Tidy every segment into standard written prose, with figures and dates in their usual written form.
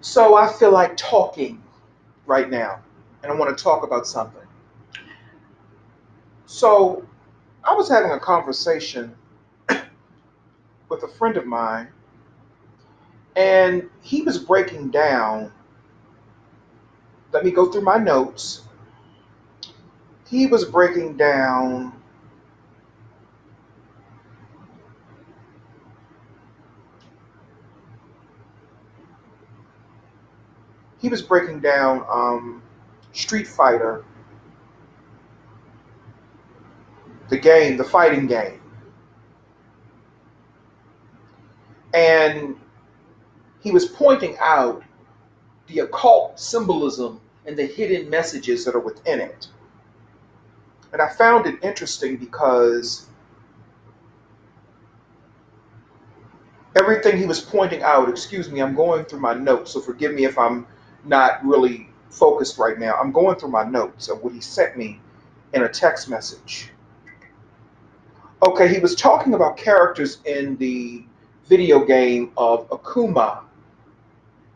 So I feel like talking right now, and I want to talk about something. So I was having a conversation with a friend of mine, and he was breaking down. Let me go through my notes. He was breaking down. He was breaking down Street Fighter, the game, the fighting game, and he was pointing out the occult symbolism and the hidden messages that are within it. And I found it interesting because everything he was pointing out, excuse me, I'm going through my notes, so forgive me if I'm not really focused right now. I'm going through my notes of what he sent me in a text message. Okay, he was talking about characters in the video game of Akuma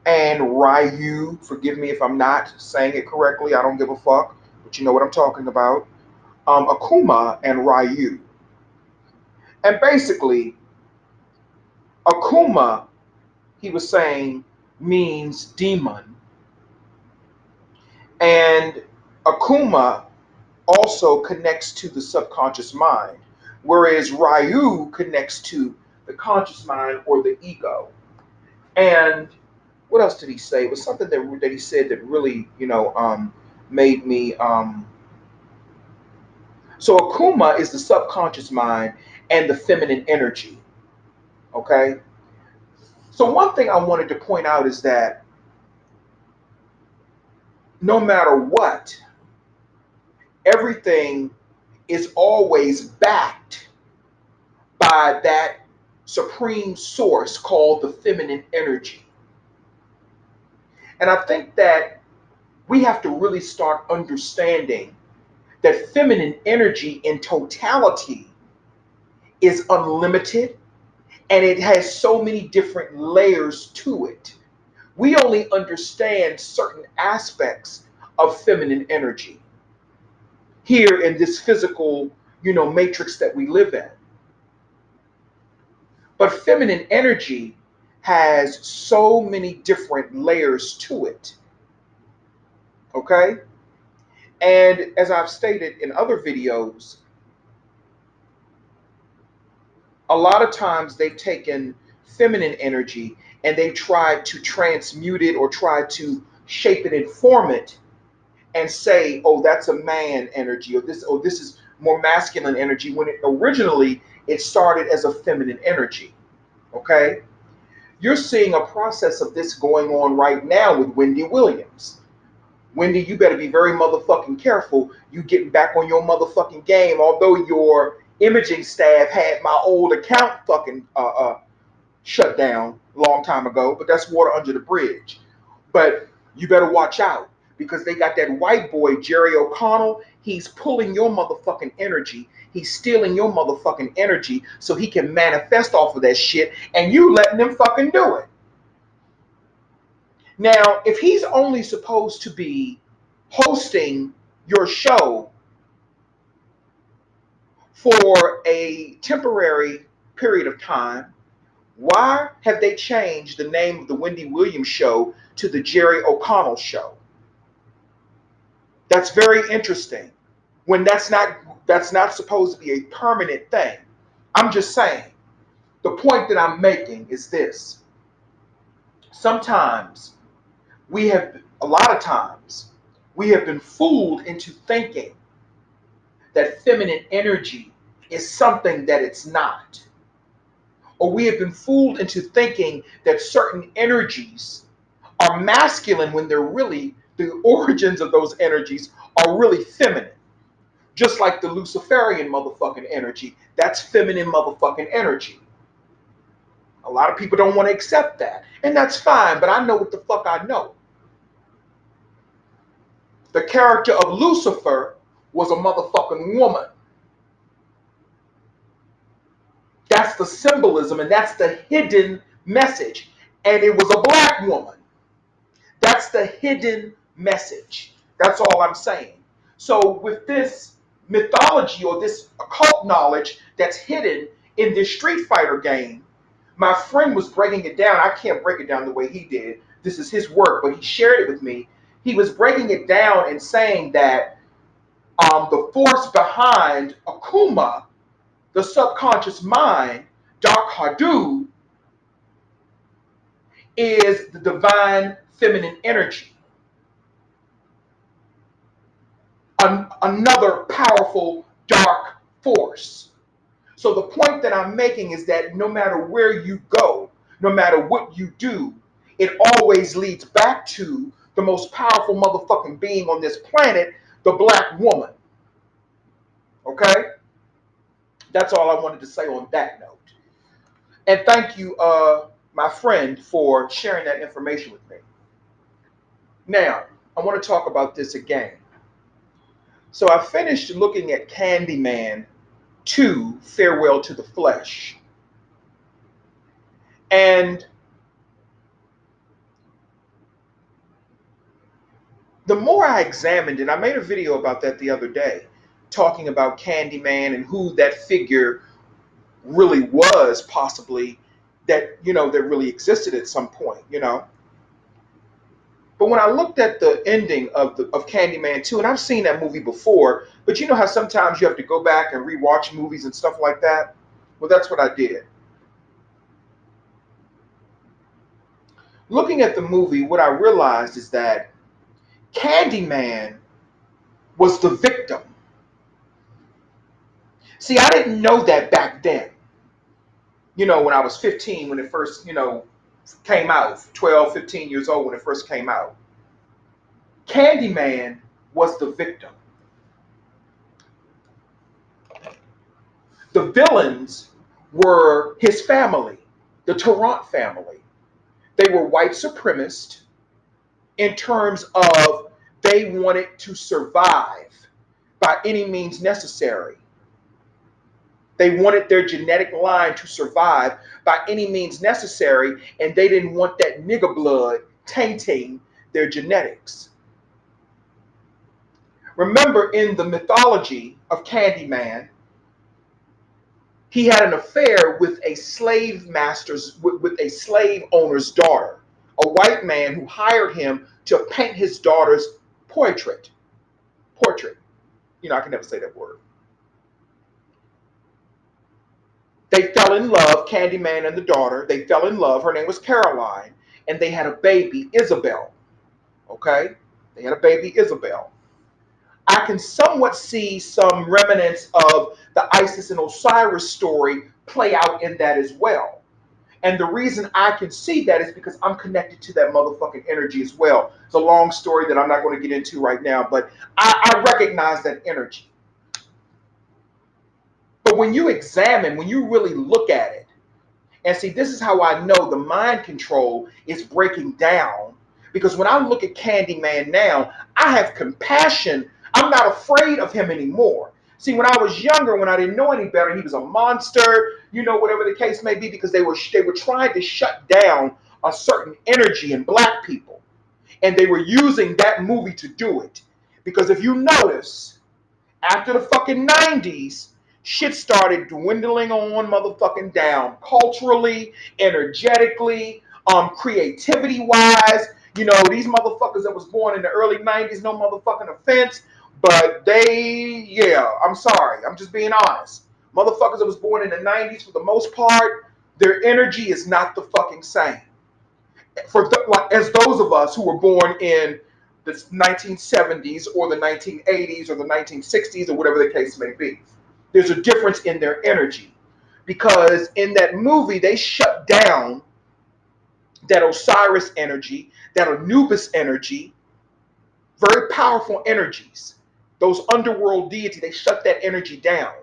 and Ryu. Forgive me if I'm not saying it correctly, I don't give a fuck, but you know what I'm talking about. Akuma and Ryu. And basically, Akuma, he was saying, means demon. And Akuma also connects to the subconscious mind, whereas Ryu connects to the conscious mind or the ego. And what else did he say? It was something that he said that really, made me. So Akuma is the subconscious mind and the feminine energy. Okay. So one thing I wanted to point out is that no matter what, everything is always backed by that supreme source called the feminine energy. And I think that we have to really start understanding that feminine energy in totality is unlimited and it has so many different layers to it. We only understand certain aspects of feminine energy here in this physical, matrix that we live in. But feminine energy has so many different layers to it. Okay? And as I've stated in other videos, a lot of times they've taken feminine energy and they've tried to transmute it or try to shape it and form it and say, oh, that's a man energy, or this is more masculine energy, when it originally it started as a feminine energy. Okay? You're seeing a process of this going on right now with Wendy Williams. Wendy, you better be very motherfucking careful. You getting back on your motherfucking game, although your imaging staff had my old account fucking shut down a long time ago, but that's water under the bridge. But you better watch out because they got that white boy, Jerry O'Connell. He's pulling your motherfucking energy. He's stealing your motherfucking energy so he can manifest off of that shit, and you letting him fucking do it. Now, if he's only supposed to be hosting your show for a temporary period of time, why have they changed the name of the Wendy Williams show to the Jerry O'Connell show? That's very interesting. When that's not supposed to be a permanent thing. I'm just saying. The point that I'm making is this. Sometimes a lot of times, we have been fooled into thinking that feminine energy is something that it's not. Or we have been fooled into thinking that certain energies are masculine when they're really, the origins of those energies are really feminine. Just like the Luciferian motherfucking energy, that's feminine motherfucking energy. A lot of people don't want to accept that. And that's fine, but I know what the fuck I know. The character of Lucifer was a motherfucking woman. That's the symbolism and that's the hidden message. And it was a black woman. That's the hidden message. That's all I'm saying. So with this mythology or this occult knowledge that's hidden in this Street Fighter game, my friend was breaking it down. I can't break it down the way he did. This is his work, but he shared it with me. He was breaking it down and saying that the force behind Akuma, the subconscious mind, Dark Hadu, is the divine feminine energy, another powerful dark force. So the point that I'm making is that no matter where you go, no matter what you do, it always leads back to the most powerful motherfucking being on this planet, the black woman. Okay? That's all I wanted to say on that note. And thank you, my friend, for sharing that information with me. Now, I want to talk about this again. So I finished looking at Candyman 2, Farewell to the Flesh. And the more I examined it, I made a video about that the other day, talking about Candyman and who that figure really was, possibly, that, that really existed at some point. But when I looked at the ending of Candyman 2, and I've seen that movie before, but you know how sometimes you have to go back and rewatch movies and stuff like that? Well, that's what I did. Looking at the movie, what I realized is that Candyman was the victim. See, I didn't know that back then. When I was 15, when it first, came out, 12, 15 years old when it first came out. Candyman was the victim. The villains were his family, the Tarrant family. They were white supremacists in terms of they wanted to survive by any means necessary. They wanted their genetic line to survive by any means necessary, and they didn't want that nigger blood tainting their genetics. Remember, in the mythology of Candyman, he had an affair with a slave master's, with a slave owner's daughter, a white man who hired him to paint his daughter's portrait. Portrait. I can never say that word. They fell in love, Candyman and the daughter. They fell in love. Her name was Caroline, and they had a baby, Isabel. Okay? They had a baby, Isabel. I can somewhat see some remnants of the Isis and Osiris story play out in that as well. And the reason I can see that is because I'm connected to that motherfucking energy as well. It's a long story that I'm not going to get into right now, but I recognize that energy. But when you examine, when you really look at it, and see, this is how I know the mind control is breaking down. Because when I look at Candyman now, I have compassion. I'm not afraid of him anymore. See, when I was younger, when I didn't know any better, he was a monster, whatever the case may be, because they were trying to shut down a certain energy in black people. And they were using that movie to do it. Because if you notice, after the fucking 90s, shit started dwindling on motherfucking down culturally, energetically, creativity wise. These motherfuckers that was born in the early 90s, no motherfucking offense, but I'm sorry, I'm just being honest. Motherfuckers that was born in the 90s, for the most part, their energy is not the fucking same. As those of us who were born in the 1970s or the 1980s or the 1960s or whatever the case may be. There's a difference in their energy, because in that movie they shut down that Osiris energy, that Anubis energy, very powerful energies. Those underworld deities, they shut that energy down.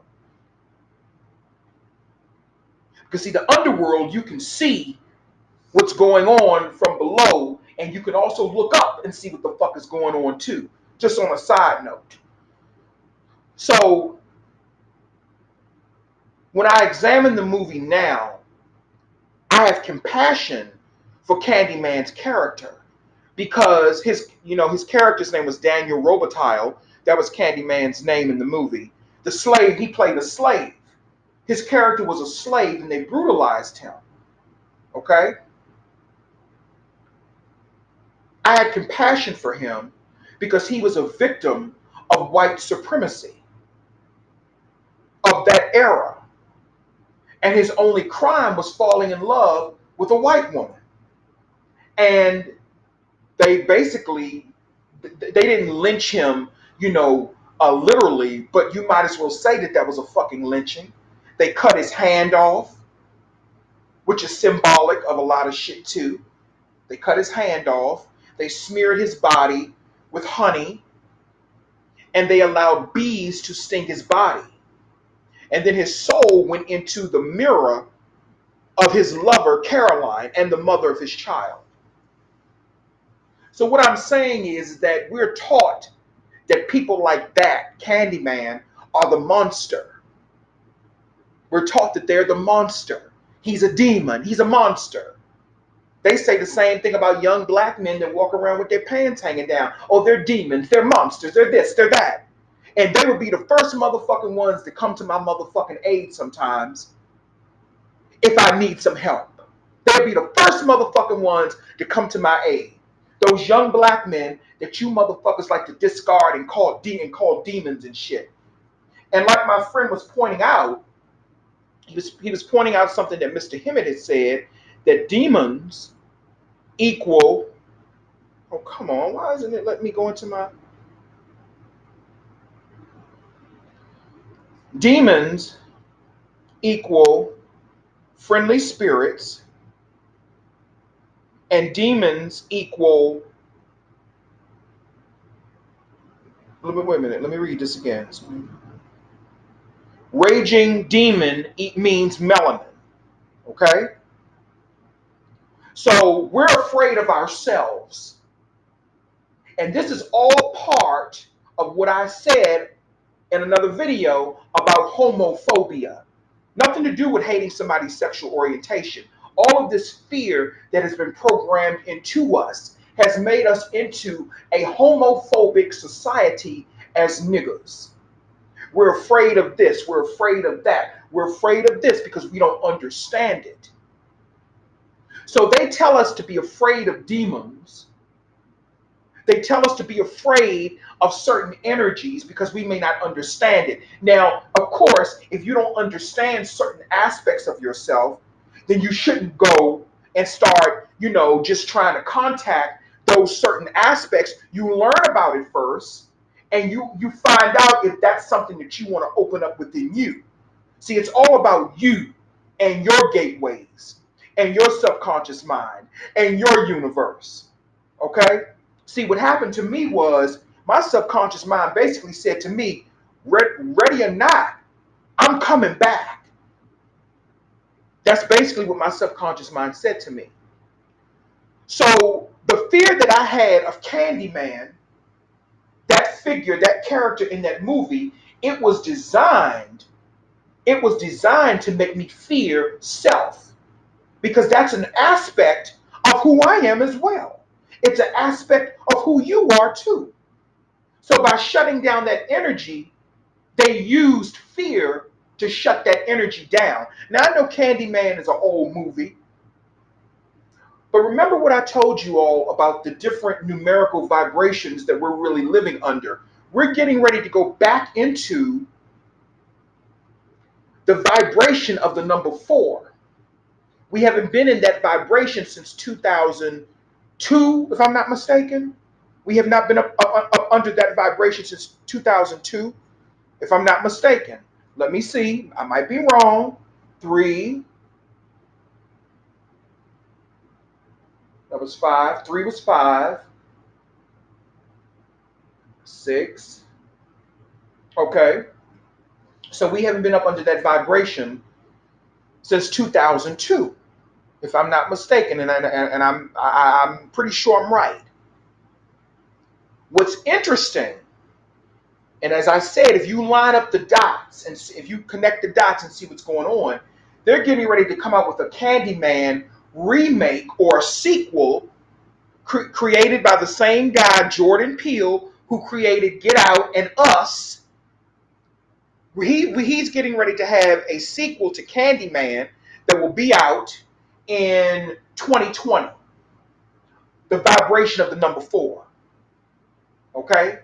Because see, the underworld, you can see what's going on from below, and you can also look up and see what the fuck is going on too. Just on a side note. So when I examine the movie now, I have compassion for Candyman's character, because his character's name was Daniel Robitaille. That was Candyman's name in the movie. The slave, he played a slave. His character was a slave and they brutalized him. Okay? I had compassion for him because he was a victim of white supremacy of that era. And his only crime was falling in love with a white woman. And they basically, they didn't lynch him, literally, but you might as well say that that was a fucking lynching. They cut his hand off, which is symbolic of a lot of shit too. They cut his hand off. They smeared his body with honey, and they allowed bees to sting his body. And then his soul went into the mirror of his lover, Caroline, and the mother of his child. So what I'm saying is that we're taught that people like that, Candyman, are the monster. We're taught that they're the monster. He's a demon. He's a monster. They say the same thing about young black men that walk around with their pants hanging down. Oh, they're demons. They're monsters. They're this. They're that. And they would be the first motherfucking ones to come to my motherfucking aid sometimes if I need some help. They'd be the first motherfucking ones to come to my aid. Those young black men that you motherfuckers like to discard and call demons and shit. And like my friend was pointing out, he was pointing out something that Mr. Hemet had said, that demons equal, oh come on, why isn't it letting me go into my, demons equal friendly spirits, and demons equal, wait a minute, let me read this again. Raging demon means melanin, okay? So we're afraid of ourselves. And this is all part of what I said in another video about homophobia. Nothing to do with hating somebody's sexual orientation. All of this fear that has been programmed into us has made us into a homophobic society as niggers. We're afraid of this. We're afraid of that. We're afraid of this because we don't understand it. So they tell us to be afraid of demons. They tell us to be afraid of certain energies because we may not understand it. Now, of course, if you don't understand certain aspects of yourself, then you shouldn't go and start, just trying to contact those certain aspects. You learn about it first, and you find out if that's something that you want to open up within you. See, it's all about you and your gateways and your subconscious mind and your universe. Okay? See, what happened to me was my subconscious mind basically said to me, ready or not, I'm coming back. That's basically what my subconscious mind said to me. So the fear that I had of Candyman, that figure, that character in that movie, it was designed to make me fear self, because that's an aspect of who I am as well. It's an aspect of who you are too. So by shutting down that energy, they used fear to shut that energy down. Now I know Candyman is an old movie, but remember what I told you all about the different numerical vibrations that we're really living under. We're getting ready to go back into the vibration of the number 4. We haven't been in that vibration since 2002, if I'm not mistaken. We have not been up under that vibration since 2002, if I'm not mistaken. Let me see. I might be wrong. 3. That was 5. 3 was 5. 6. Okay. So we haven't been up under that vibration since 2002, if I'm not mistaken, and I'm pretty sure I'm right. What's interesting, and as I said, if you line up the dots and if you connect the dots and see what's going on, they're getting ready to come out with a Candyman remake or a sequel created by the same guy, Jordan Peele, who created Get Out and Us. He's getting ready to have a sequel to Candyman that will be out in 2020. The vibration of the number 4. Okay?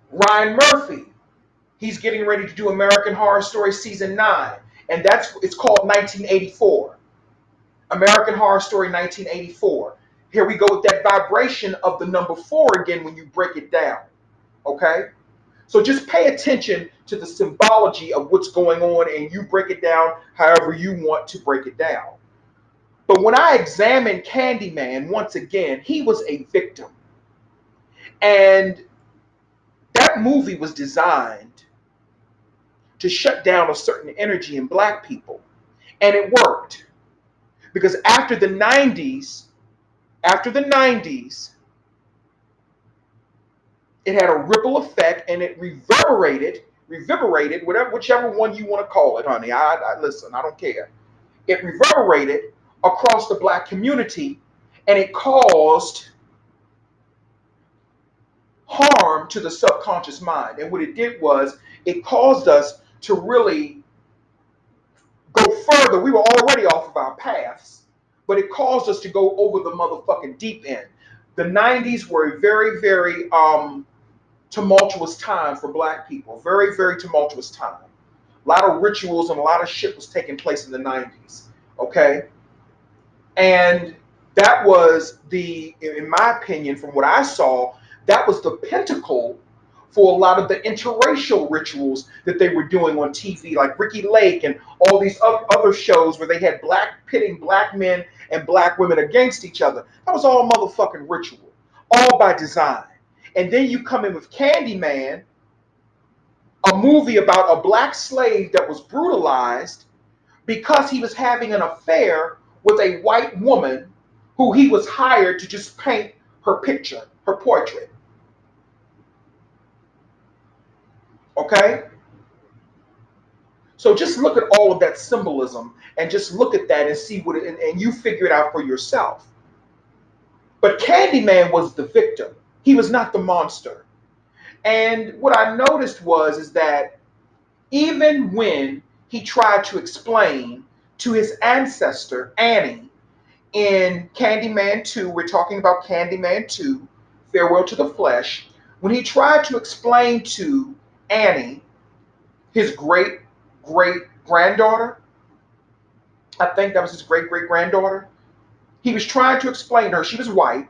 Ryan Murphy, he's getting ready to do American Horror Story Season 9. And it's called 1984. American Horror Story 1984. Here we go with that vibration of the number 4 again when you break it down. Okay? So just pay attention to the symbology of what's going on and you break it down however you want to break it down. But when I examine Candyman, once again, he was a victim. And that movie was designed to shut down a certain energy in black people. And it worked. Because after the 90s, it had a ripple effect and it reverberated, whichever one you want to call it, honey. Listen, I don't care. It reverberated across the black community and it caused harm to the subconscious mind. And what it did was it caused us to really go further. We were already off of our paths, but it caused us to go over the motherfucking deep end. The 90s were a very, very tumultuous time for black people. Very, very tumultuous time. A lot of rituals and a lot of shit was taking place in the 90s. Okay? And that was in my opinion, from what I saw, that was the pinnacle for a lot of the interracial rituals that they were doing on TV, like Ricky Lake and all these other shows where they had pitting black men and black women against each other. That was all motherfucking ritual, all by design. And then you come in with Candyman, a movie about a black slave that was brutalized because he was having an affair with a white woman who he was hired to just paint her picture, her portrait. Okay? So just look at all of that symbolism and just look at that and see what and you figure it out for yourself. But Candyman was the victim. He was not the monster. And what I noticed is that even when he tried to explain to his ancestor, Annie, in Candyman 2, we're talking about Candyman 2, Farewell to the Flesh, when he tried to explain to Annie, his great granddaughter, I think that was his great granddaughter, he was trying to explain to her, she was white,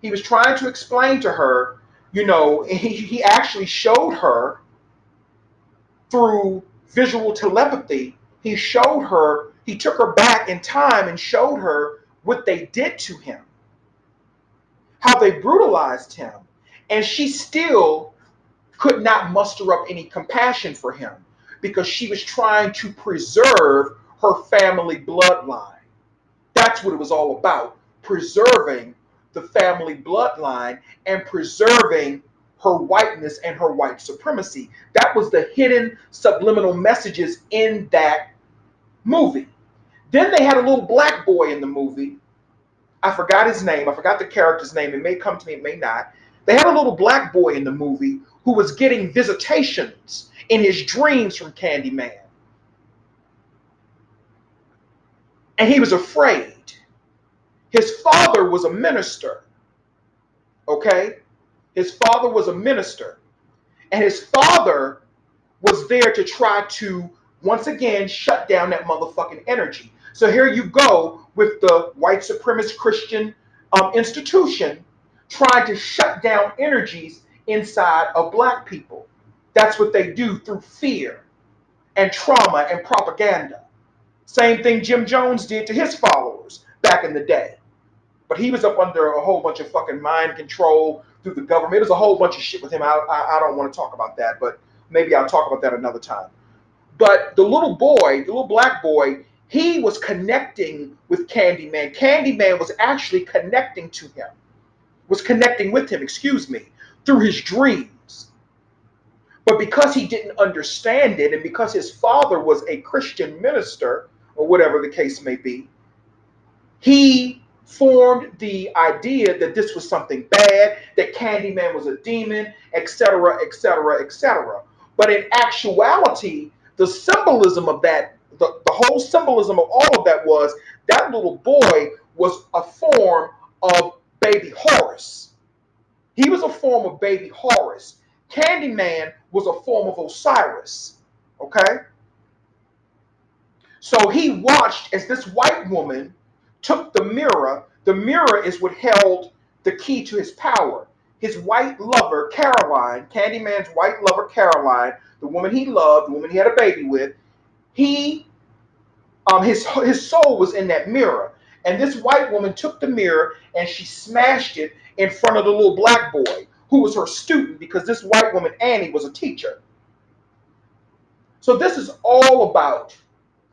he was trying to explain to her, he actually showed her through visual telepathy, he took her back in time and showed her what they did to him, how they brutalized him. And she still could not muster up any compassion for him because she was trying to preserve her family bloodline. That's what it was all about, preserving the family bloodline and preserving her whiteness and her white supremacy. That was the hidden subliminal messages in that movie. Then they had a little black boy in the movie. I forgot his name. I forgot the character's name. It may come to me, it may not. They had a little black boy in the movie who was getting visitations in his dreams from Candyman. And he was afraid. His father was a minister. Okay? His father was a minister. And his father was there to try to, once again, shut down that motherfucking energy. So here you go with the white supremacist Christian institution trying to shut down energies inside of black people. That's what they do through fear and trauma and propaganda. Same thing Jim Jones did to his followers back in the day. But he was up under a whole bunch of fucking mind control through the government. There's a whole bunch of shit with him. I don't want to talk about that, but maybe I'll talk about that another time. But the little boy, the little black boy, he was connecting with Candyman. Candyman was actually connecting with him, through his dreams. But because he didn't understand it, and because his father was a Christian minister, or whatever the case may be, He formed the idea that this was something bad, that Candyman was a demon, etc., etc., etc. But in actuality, the symbolism of that, the whole symbolism of all of that was that little boy was a form of baby Horus. He was a form of baby Horus. Candyman was a form of Osiris. Okay? So he watched as this white woman took the mirror. The mirror is what held the key to his power. His white lover, Caroline, Candyman's white lover, Caroline, the woman he loved, the woman he had a baby with, he his soul was in that mirror. And this white woman took the mirror and she smashed it in front of the little black boy who was her student because this white woman, Annie, was a teacher. So this is all about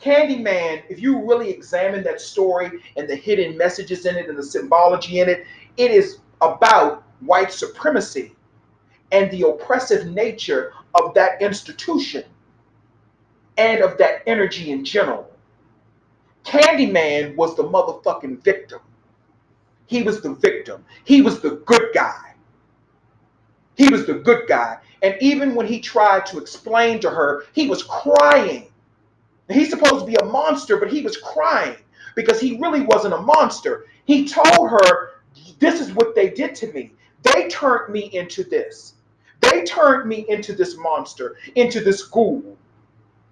Candyman. If you really examine that story and the hidden messages in it and the symbology in it, it is about white supremacy and the oppressive nature of that institution and of that energy in general. Candyman was the motherfucking victim. He was the victim. He was the good guy. He was the good guy. And even when he tried to explain to her, he was crying. He's supposed to be a monster, but he was crying because he really wasn't a monster. He told her, this is what they did to me. They turned me into this. They turned me into this monster, into this ghoul.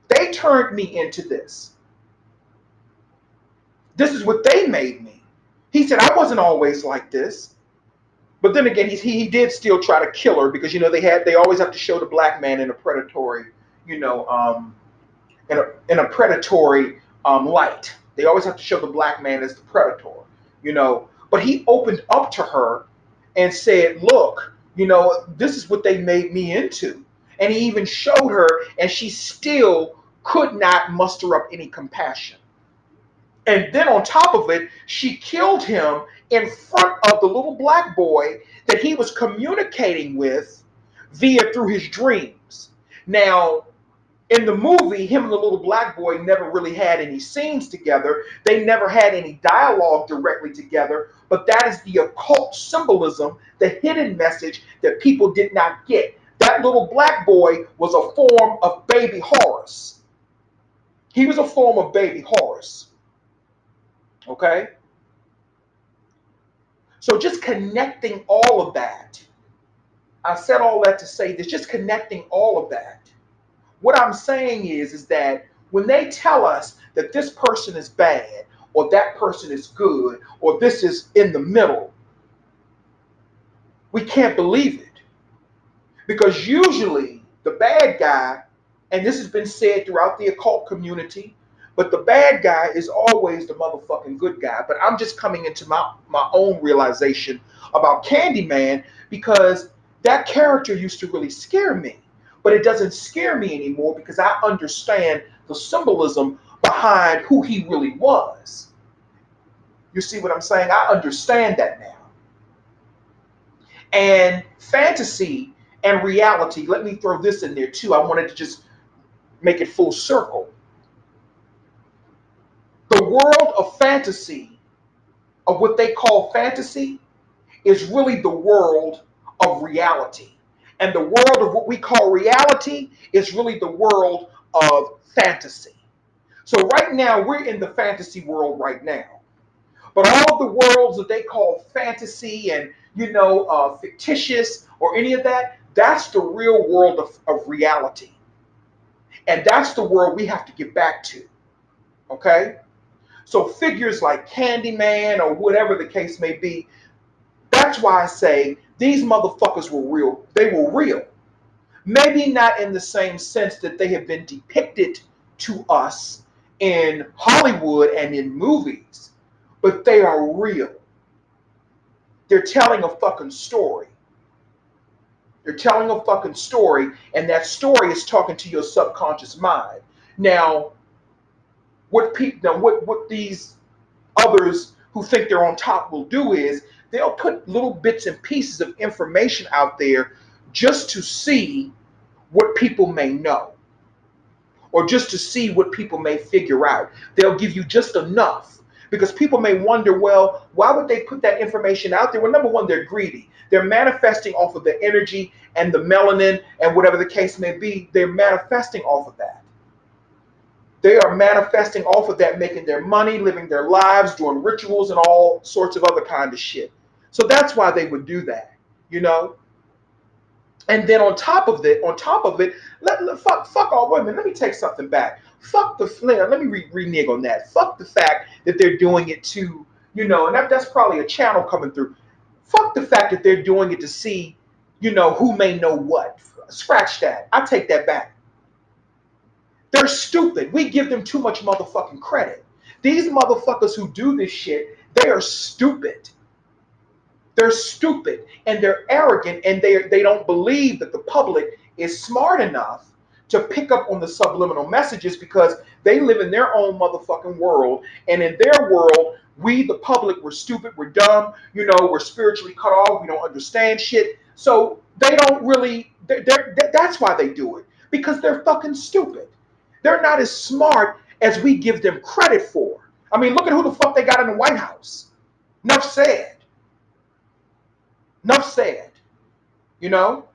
They turned me into this. This is what they made me. He said, I wasn't always like this. But then again, he did still try to kill her because, they always have to show the black man in a predatory, you know, in a predatory light. They always have to show the black man as the predator, you know. But he opened up to her and said, look, this is what they made me into. And he even showed her, and she still could not muster up any compassion. And then on top of it, she killed him in front of the little black boy that he was communicating with via through his dreams. Now, in the movie, him and the little black boy never really had any scenes together. They never had any dialogue directly together, but that is the occult symbolism, the hidden message that people did not get. That little black boy was a form of baby Horus. He was a form of baby Horus. Okay? So just connecting all of that. I said all that to say this, just connecting all of that. What I'm saying is that when they tell us that this person is bad or that person is good or this is in the middle, we can't believe it. Because usually the bad guy, and this has been said throughout the occult community, but the bad guy is always the motherfucking good guy. But I'm just coming into my own realization about Candyman because that character used to really scare me. But it doesn't scare me anymore because I understand the symbolism behind who he really was. You see what I'm saying? I understand that now. And fantasy and reality, let me throw this in there too. I wanted to just make it full circle. The world of fantasy, of what they call fantasy, is really the world of reality. And the world of what we call reality is really the world of fantasy. So right now, we're in the fantasy world right now. But all of the worlds that they call fantasy and, fictitious or any of that, that's the real world of reality. And that's the world we have to get back to. Okay? So figures like Candyman or whatever the case may be, that's why I say these motherfuckers were real. They were real. Maybe not in the same sense that they have been depicted to us in Hollywood and in movies, but they are real. They're telling a fucking story. They're telling a fucking story, and that story is talking to your subconscious mind. Now, what these others who think they're on top will do is they'll put little bits and pieces of information out there just to see what people may know or just to see what people may figure out. They'll give you just enough Because people may wonder, well, why would they put that information out there? Well, number one, they're greedy. They're manifesting off of the energy and the melanin and whatever the case may be. They're manifesting off of that. They are manifesting off of that, making their money, living their lives, doing rituals and all sorts of other kind of shit. So that's why they would do that, you know? And then on top of it, fuck all women. Let me take something back. Fuck the flair. Let me renege on that. Fuck the fact that they're doing it to, and that's probably a channel coming through. Fuck the fact that they're doing it to see, who may know what. Scratch that. I take that back. They're stupid. We give them too much motherfucking credit. These motherfuckers who do this shit, they are stupid. They're stupid and they're arrogant and they don't believe that the public is smart enough to pick up on the subliminal messages because they live in their own motherfucking world. And in their world, we, the public, we're stupid, we're dumb, we're spiritually cut off, we don't understand shit. So they don't really, that's why they do it, because they're fucking stupid. They're not as smart as we give them credit for. I mean, look at who the fuck they got in the White House. Enough said. Enough said, you know?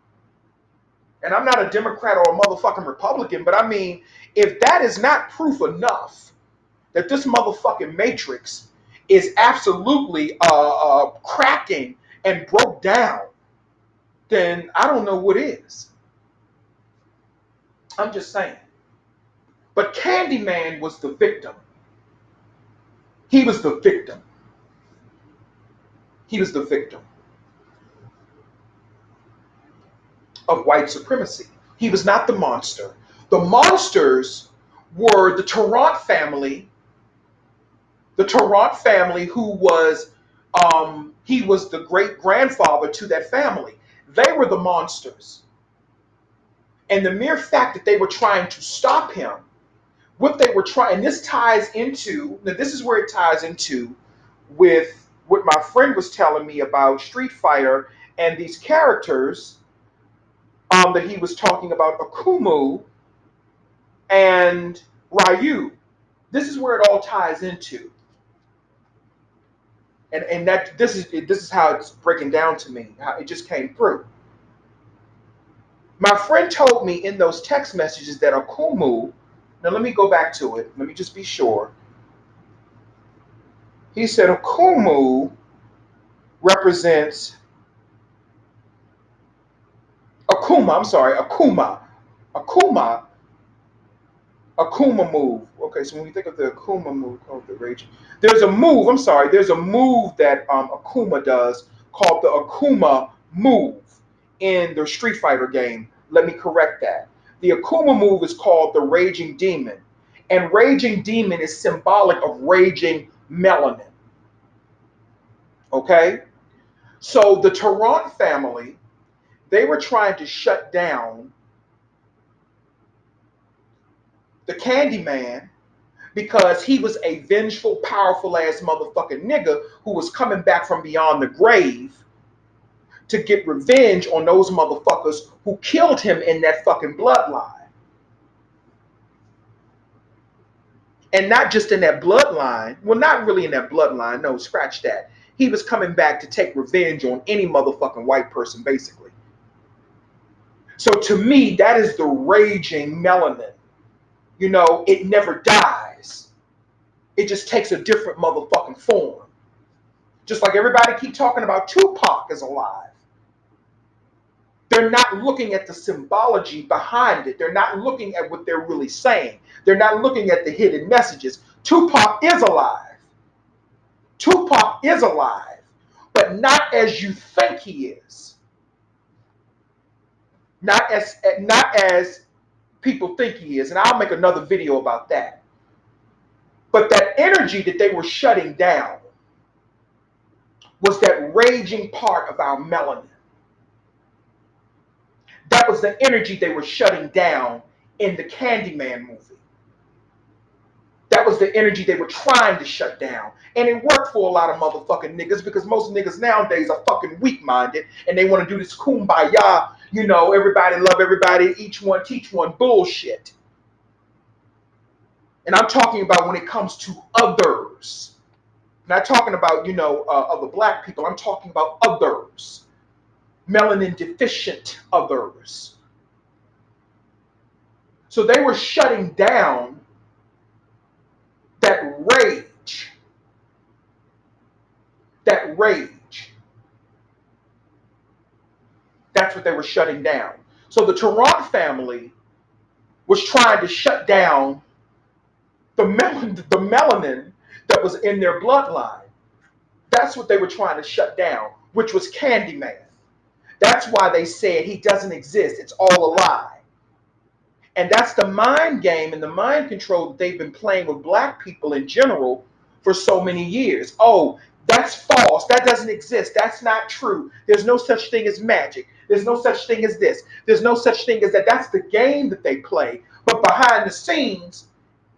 And I'm not a Democrat or a motherfucking Republican, but I mean, if that is not proof enough that this motherfucking matrix is absolutely cracking and broke down, then I don't know what is. I'm just saying. But Candyman was the victim. He was the victim. He was the victim of white supremacy. He was not the monster. The monsters were the Tarrant family. The Tarrant family, who was, he was the great grandfather to that family. They were the monsters. And the mere fact that they were trying to stop him, what they were trying, and this ties into, now this is where it ties into with what my friend was telling me about Street Fighter and these characters that he was talking about, Akumu and Ryu. This is where it all ties into. And that this is how it's breaking down to me, how it just came through. My friend told me in those text messages that Akumu, now let me go back to it, let me just be sure. He said Akumu represents Akuma move. Okay, so when you think of the Akuma move, called the raging, there's a move that Akuma does called the Akuma move in the Street Fighter game. Let me correct that. The Akuma move is called the Raging Demon, and Raging Demon is symbolic of raging melanin. Okay, so the Tarrant family, they were trying to shut down the Candyman because he was a vengeful, powerful ass motherfucking nigga who was coming back from beyond the grave to get revenge on those motherfuckers who killed him in that fucking bloodline. And not just in that bloodline, well, not really in that bloodline, no, scratch that. He was coming back to take revenge on any motherfucking white person, basically. So to me, that is the raging melanin. It never dies. It just takes a different motherfucking form. Just like everybody keep talking about Tupac is alive. They're not looking at the symbology behind it. They're not looking at what they're really saying. They're not looking at the hidden messages. Tupac is alive. Tupac is alive, but not as you think he is. Not as people think he is. And I'll make another video about that. But that energy that they were shutting down was that raging part of our melanin. That was the energy they were shutting down in the Candyman movie. That was the energy they were trying to shut down. And it worked for a lot of motherfucking niggas because most niggas nowadays are fucking weak-minded and they want to do this kumbaya, everybody love everybody, each one teach one bullshit. And I'm talking about when it comes to others. Not talking about, other black people. I'm talking about others, melanin deficient others. So they were shutting down that rage, that rage. That's what they were shutting down. So the Tarrant family was trying to shut down the melanin that was in their bloodline. That's what they were trying to shut down, which was Candyman. That's why they said he doesn't exist. It's all a lie. And that's the mind game and the mind control that they've been playing with black people in general for so many years. Oh, that's false. That doesn't exist. That's not true. There's no such thing as magic. There's no such thing as this. There's no such thing as that. That's the game that they play. But behind the scenes,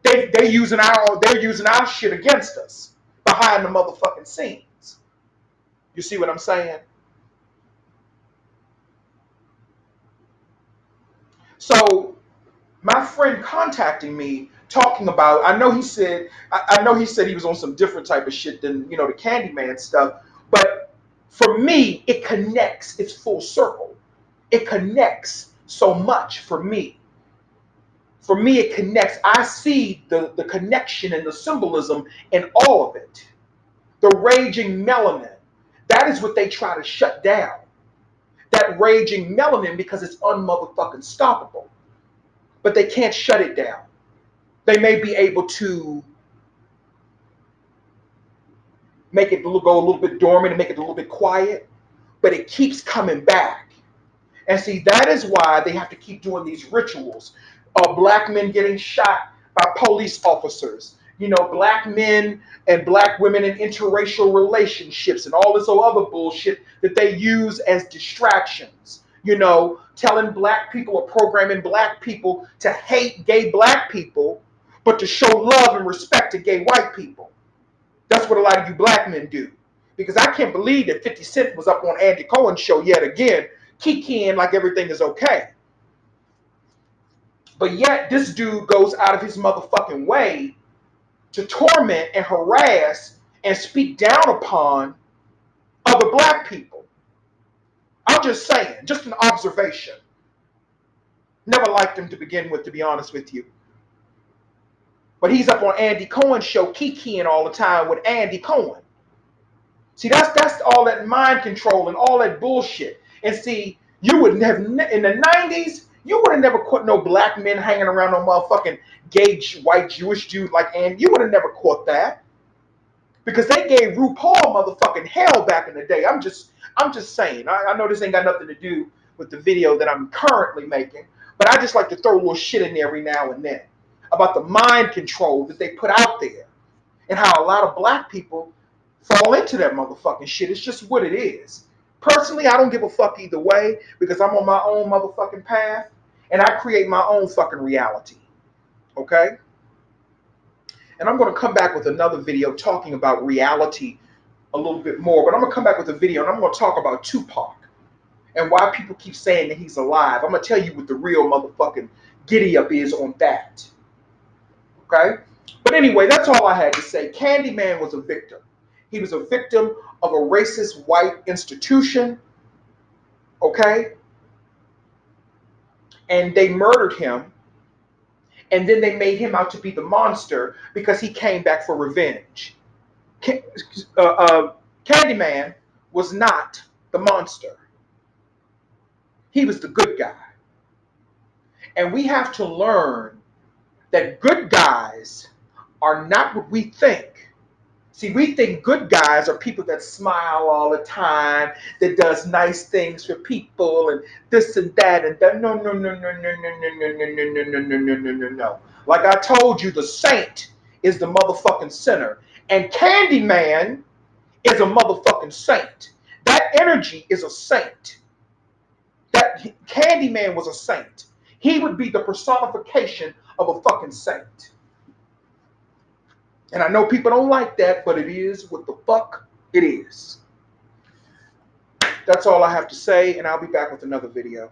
they're using our shit against us behind the motherfucking scenes. You see what I'm saying? So my friend contacting me talking about, I know he said he was on some different type of shit than the Candyman stuff, but for me it connects. It's full circle. It connects so much for me. For me it connects. I see the connection and the symbolism in all of it. The raging melanin, that is what they try to shut down. That raging melanin, because it's unmotherfucking stoppable, but they can't shut it down. They may be able to make it go a little bit dormant and make it a little bit quiet, but it keeps coming back. And see, that is why they have to keep doing these rituals. Black men getting shot by police officers. Black men and black women in interracial relationships and all this other bullshit that they use as distractions. Telling black people or programming black people to hate gay black people, but to show love and respect to gay white people. That's what a lot of you black men do. Because I can't believe that 50 Cent was up on Andy Cohen's show yet again, kikiing like everything is okay. But yet this dude goes out of his motherfucking way to torment and harass and speak down upon other black people. I'm just saying, just an observation. Never liked him to begin with, to be honest with you. But he's up on Andy Cohen's show kikiing all the time with Andy Cohen. See, that's all that mind control and all that bullshit. And see, you would have in the 90s, you would have never caught no black men hanging around no motherfucking gay white Jewish dude like Andy. You would have never caught that because they gave RuPaul motherfucking hell back in the day. I'm just saying. I know this ain't got nothing to do with the video that I'm currently making, but I just like to throw a little shit in there every now and then about the mind control that they put out there and how a lot of black people fall into that motherfucking shit. It's just what it is. Personally, I don't give a fuck either way because I'm on my own motherfucking path and I create my own fucking reality. Okay? And I'm going to come back with another video talking about reality a little bit more, but I'm going to come back with a video and I'm going to talk about Tupac and why people keep saying that he's alive. I'm going to tell you what the real motherfucking giddy up is on that. Okay? But anyway, that's all I had to say. Candyman was a victim. He was a victim of a racist white institution. Okay? And they murdered him. And then they made him out to be the monster because he came back for revenge. Candyman was not the monster. He was the good guy. And we have to learn that good guys are not what we think. See, we think good guys are people that smile all the time, that does nice things for people and this and that and that. No, no, no, no, no, no, no, no, no, no, no, no, no, no, no, no, no. Like I told you, the saint is the motherfucking sinner. And Candyman is a motherfucking saint. That energy is a saint. That Candyman was a saint. He would be the personification of a fucking saint. And I know people don't like that, but it is what the fuck it is. That's all I have to say, and I'll be back with another video.